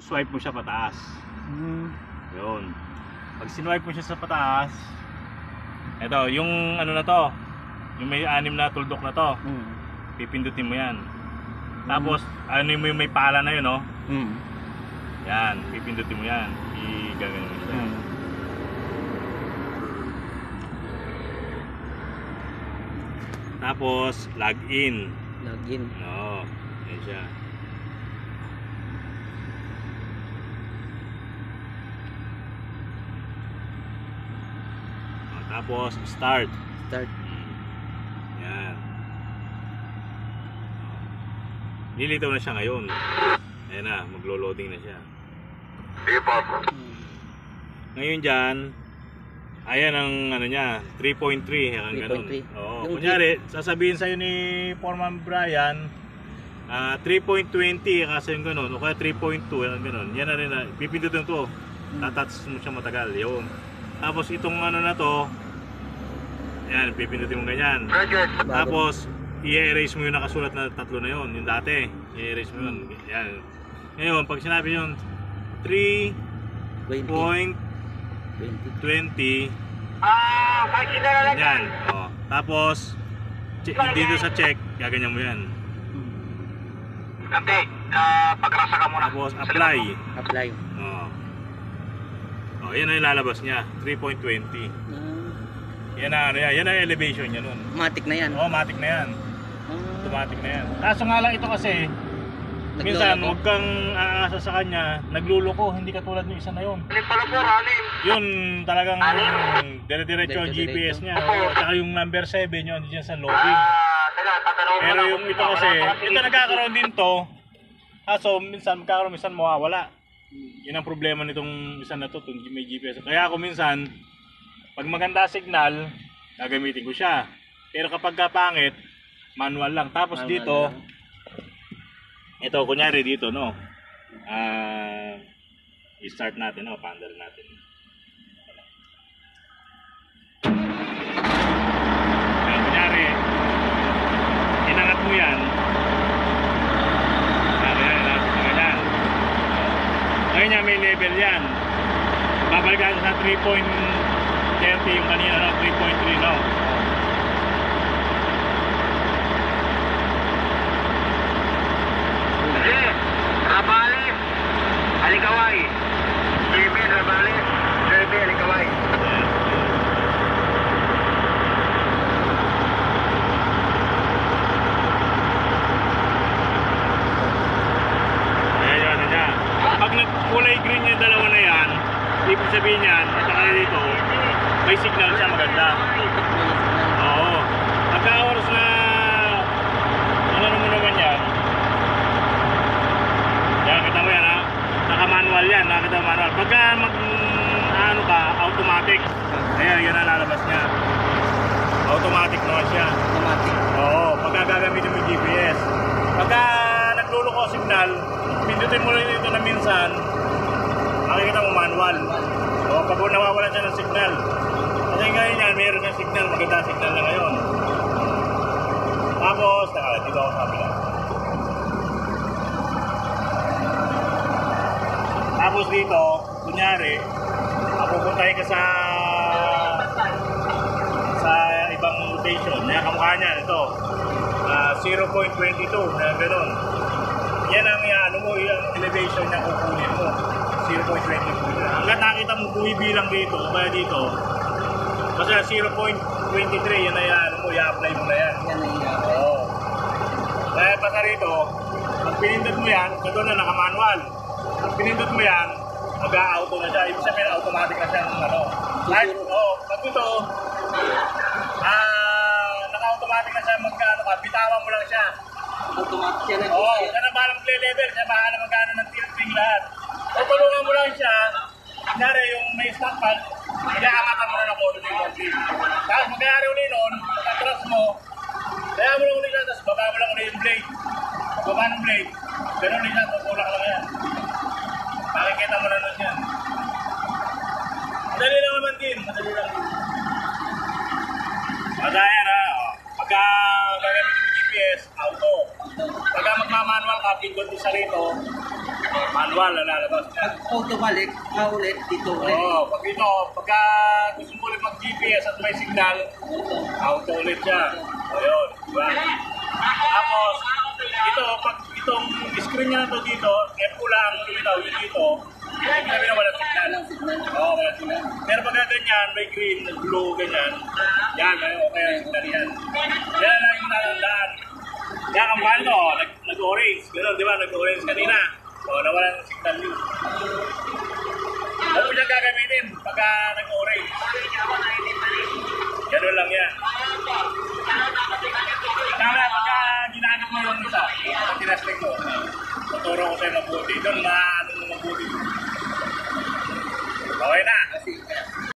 swipe mo siya pataas. Yun. Pag sinwipe mo siya sa pataas, ito, yung ano na to, yung may 6 na tuldok na to, pipindutin mo yan. Tapos, ano mo yung may pala na yun, no? Yan, pipindutin mo yan. I-gagawin mo siya. Tapos, login. Login. Oo, yan siya. Tapos, start. Start. Yan. Lilitaw na siya ngayon. Ayan na, maglo-loading na siya. Ngayon dyan, ayan ang ano niya, 3.3. Ang ganun. Oo. Kunyari, sasabihin sa'yo ni Foreman Brian, 3.20 kasi yung ganun. O kaya 3.2, ang ganun. Yan na rin na, pipindutin to. Tatats mo siya matagal. Yun. Tapos itong ano na to, yan, pipindutin mo ganyan. Tapos, i-erase mo yung nakasulat na 3 na yun, yung dati. I-erase mo yun. Yan. Ngayon, pag sinabi yun, 3.20. Yan. O. Tapos, dito sa check, gaganyan mo yan. Pagrasa ka muna. Tapos, apply. Apply. O. O, yan ang lalabas niya, 3.20. Yan na, yan ang elevation niya nun. Matic na yan. Oo, matic na yan. Automatic na yan. Kaso nga lang ito kasi, minsan huwag kang aasa sa kanya, nagluloko, hindi katulad ng isa na yun. Yun talagang dire-diretso ang GPS niya. O, tsaka yung number 7 yun, dyan sa loading. Pero yung ito kasi, ito nagkakaroon din to. Kaso minsan magkakaroon, minsan mawawala. Yun ang problema nitong isa na to, itong may GPS. Kaya ako minsan, pag maganda signal, gagamitin ko siya. Pero kapag pangit, manual lang. Tapos manual dito, lang. Ito, kunyari dito, no? I-start natin, no? Paandar natin. Kaya kunyari, inangat mo yan. Ganyan. Ngayon niya, may level yan. Babalikan sa 3.30 yung kanina, no? 3.3, no? Rabales, Alikaway. JB Rabales, JB Alikaway. Ayan yun, niya. Pag nagkulay green yung dalawa na yan, ibig sabihin yan, at saka dito, may signal siya maganda. Oo. Pagka-oras na ano mo naman yan, yan, kita mo yan ha, naka-manual yan, nakita mo manual. Pagka ano ka, automatic, ayan, yun ang lalabas niya. Automatic naman siya. Automatic. Oo, pagka gagamitin mo yung GPS. Pagka nagluloko signal, pindutin mo rin ito na minsan, makikita mo manual. O, pag nawawalan siya ng signal. Kasi ngayon yan, mayroon ng signal, maganda signal na ngayon. Tapos, dito ako sabi lang. Tapos dito, kunyari, pupuntahin ka sa ibang location. Yan, kamukha niyan, ito. 0.22 na gano'n. Yan ang ano mo, yung elevation na kukunin mo. 0.22. Hanggang nakita mo bilang dito, kaya dito, basta 0.23, yan na yan, ano mo, i-apply mo na yan. Yan na yan. Oo. Kaya basta rito, pag pinindot mo yan, ito na naka-manual. Pag pinindot mo yan, mag-a-auto na siya. Ibig sabihin, automatic na siya ng ano. Kahit, pag ito, naka-automatic na siya, magka-ano ka, bitawan mo lang siya. Automatic siya na. Oo, siya na balang play level, siya bahala magkano ng tilting lahat. Tutulungan mo lang siya, kunyari yung may stop pad, iaangatan mo na ng motor yung konti. Tapos magyari ulit nun, atras mo, kaya mo lang ulit lang, tapos baba mo lang ulit yung blade. Baba ng blade, pero ulit lang, tutulak lang yan. Makikita mo na nun yan. Madali lang naman din, madali lang din. Madaya na, pagka gagamit yung GPS, auto. Pagka magmamanual ka, pindot isa rito, Manual na lalabas niya. Pag auto balik, ulit, dito ulit. Oo, pag ito, pagka gusto mo ulit mag-GPS at may signal, auto ulit siya. O yun, diba? Tapos, ito, pag itong screen niya na to dito, pula ang lumitaw yun dito, hindi namin na walang signal. Oo, walang signal. Pero pagka ganyan, may green, blue, ganyan, yan, okay ang signal yan. Yan lang yung nalandaan. Yan, ang mahal to, nag-orange, gano'n, di ba? Nag-orange kanina. O, nawala ng signal yun. Ano mo siyang gagamitin pagka nag-orange? Gano'n lang yan. Tama, pagka ginagap mo yung isa, pag tinasling mo, tuturo ko sa'yo mabuti. Doon, maano mo mabuti. Okay na?